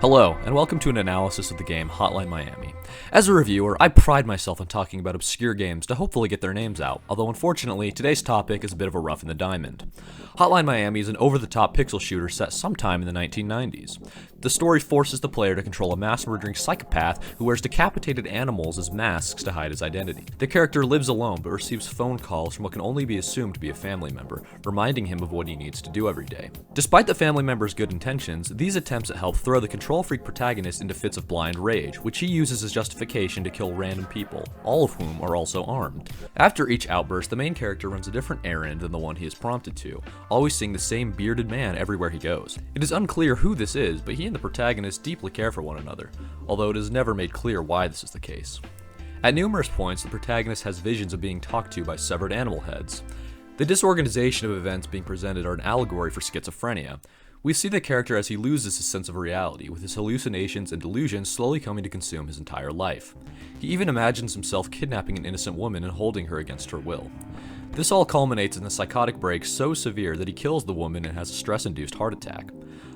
Hello, and welcome to an analysis of the game Hotline Miami. As a reviewer, I pride myself on talking about obscure games to hopefully get their names out, although unfortunately, today's topic is a bit of a rough in the diamond. Hotline Miami is an over-the-top pixel shooter set sometime in the 1990s. The story forces the player to control a mass-murdering psychopath who wears decapitated animals as masks to hide his identity. The character lives alone but receives phone calls from what can only be assumed to be a family member, reminding him of what he needs to do every day. Despite the family member's good intentions, these attempts at help throw the control-freak protagonist into fits of blind rage, which he uses as justification to kill random people, all of whom are also armed. After each outburst, the main character runs a different errand than the one he is prompted to, always seeing the same bearded man everywhere he goes. It is unclear who this is, but he and the protagonist deeply care for one another, although it is never made clear why this is the case. At numerous points, the protagonist has visions of being talked to by severed animal heads. The disorganization of events being presented are an allegory for schizophrenia. We see the character as he loses his sense of reality, with his hallucinations and delusions slowly coming to consume his entire life. He even imagines himself kidnapping an innocent woman and holding her against her will. This all culminates in a psychotic break so severe that he kills the woman and has a stress-induced heart attack.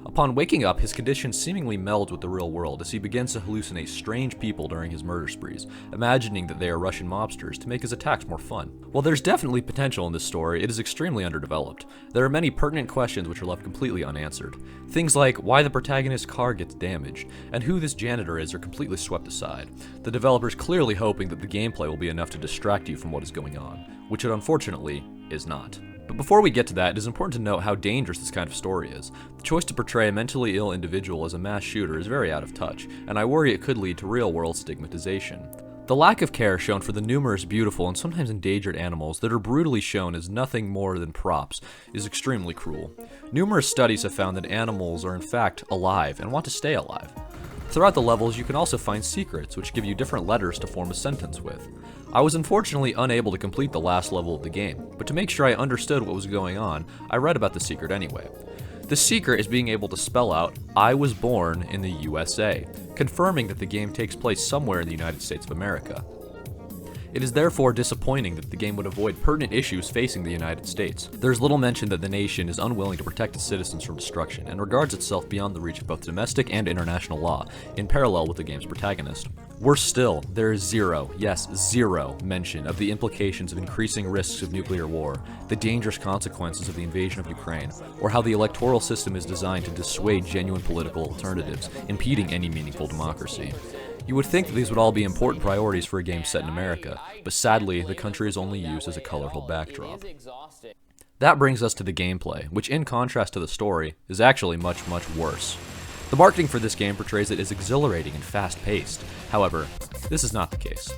Upon waking up, his condition seemingly melds with the real world as he begins to hallucinate strange people during his murder sprees, imagining that they are Russian mobsters to make his attacks more fun. While there's definitely potential in this story, it is extremely underdeveloped. There are many pertinent questions which are left completely unanswered. Things like why the protagonist's car gets damaged, and who this janitor is are completely swept aside. The developers clearly hoping that the gameplay will be enough to distract you from what is going on, which it unfortunately is not. But before we get to that, it is important to note how dangerous this kind of story is. The choice to portray a mentally ill individual as a mass shooter is very out of touch, and I worry it could lead to real-world stigmatization. The lack of care shown for the numerous beautiful and sometimes endangered animals that are brutally shown as nothing more than props is extremely cruel. Numerous studies have found that animals are in fact alive and want to stay alive. Throughout the levels, you can also find secrets, which give you different letters to form a sentence with. I was unfortunately unable to complete the last level of the game, but to make sure I understood what was going on, I read about the secret anyway. The secret is being able to spell out, "I was born in the USA," confirming that the game takes place somewhere in the United States of America. It is therefore disappointing that the game would avoid pertinent issues facing the United States. There is little mention that the nation is unwilling to protect its citizens from destruction and regards itself beyond the reach of both domestic and international law, in parallel with the game's protagonist. Worse still, there is zero mention of the implications of increasing risks of nuclear war, the dangerous consequences of the invasion of Ukraine, or how the electoral system is designed to dissuade genuine political alternatives, impeding any meaningful democracy. You would think that these would all be important priorities for a game set in America, but sadly, the country is only used as a colorful backdrop. That brings us to the gameplay, which in contrast to the story, is actually much worse. The marketing for this game portrays it as exhilarating and fast-paced. However, this is not the case.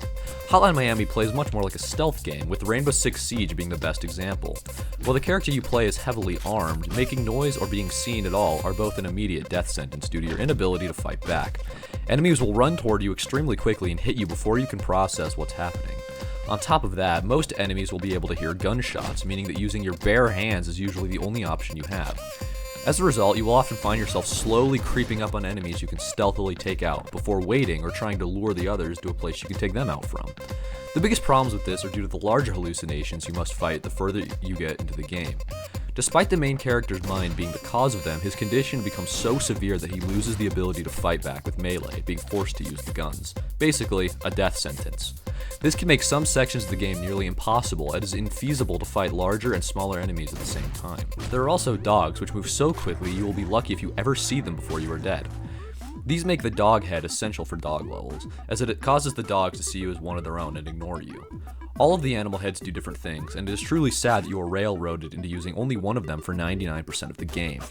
Hotline Miami plays much more like a stealth game, with Rainbow Six Siege being the best example. While the character you play is heavily armed, making noise or being seen at all are both an immediate death sentence due to your inability to fight back. Enemies will run toward you extremely quickly and hit you before you can process what's happening. On top of that, most enemies will be able to hear gunshots, meaning that using your bare hands is usually the only option you have. As a result, you will often find yourself slowly creeping up on enemies you can stealthily take out, before waiting or trying to lure the others to a place you can take them out from. The biggest problems with this are due to the larger hallucinations you must fight the further you get into the game. Despite the main character's mind being the cause of them, his condition becomes so severe that he loses the ability to fight back with melee, being forced to use the guns. Basically, a death sentence. This can make some sections of the game nearly impossible, as it is infeasible to fight larger and smaller enemies at the same time. There are also dogs, which move so quickly you will be lucky if you ever see them before you are dead. These make the dog head essential for dog levels, as it causes the dogs to see you as one of their own and ignore you. All of the animal heads do different things, and it is truly sad that you are railroaded into using only one of them for 99% of the game.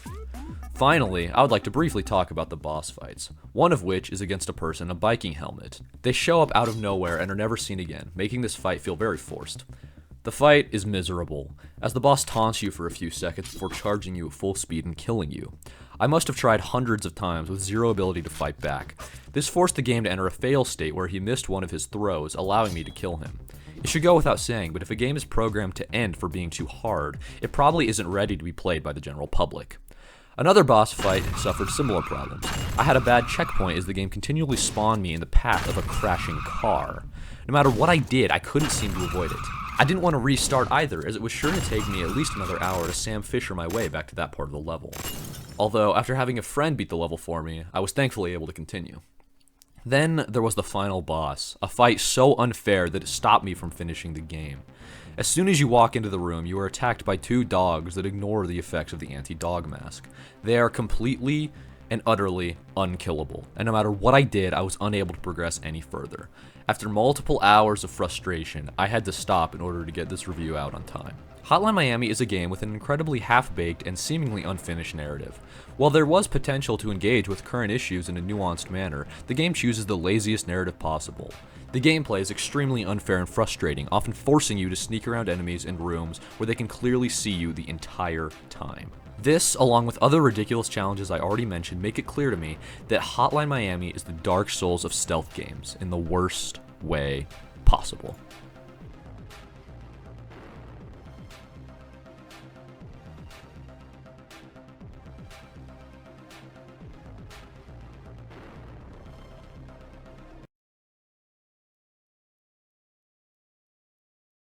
Finally, I would like to briefly talk about the boss fights, one of which is against a person in a biking helmet. They show up out of nowhere and are never seen again, making this fight feel very forced. The fight is miserable, as the boss taunts you for a few seconds before charging you at full speed and killing you. I must have tried hundreds of times with zero ability to fight back. This forced the game to enter a fail state where he missed one of his throws, allowing me to kill him. It should go without saying, but if a game is programmed to end for being too hard, it probably isn't ready to be played by the general public. Another boss fight suffered similar problems. I had a bad checkpoint as the game continually spawned me in the path of a crashing car. No matter what I did, I couldn't seem to avoid it. I didn't want to restart either, as it was sure to take me at least another hour to Sam Fisher my way back to that part of the level. Although, after having a friend beat the level for me, I was thankfully able to continue. Then there was the final boss, a fight so unfair that it stopped me from finishing the game. As soon as you walk into the room, you are attacked by 2 dogs that ignore the effects of the anti-dog mask. They are completely and utterly unkillable, and no matter what I did, I was unable to progress any further. After multiple hours of frustration, I had to stop in order to get this review out on time. Hotline Miami is a game with an incredibly half-baked and seemingly unfinished narrative. While there was potential to engage with current issues in a nuanced manner, the game chooses the laziest narrative possible. The gameplay is extremely unfair and frustrating, often forcing you to sneak around enemies in rooms where they can clearly see you the entire time. This, along with other ridiculous challenges I already mentioned, make it clear to me that Hotline Miami is the Dark Souls of stealth games in the worst way possible.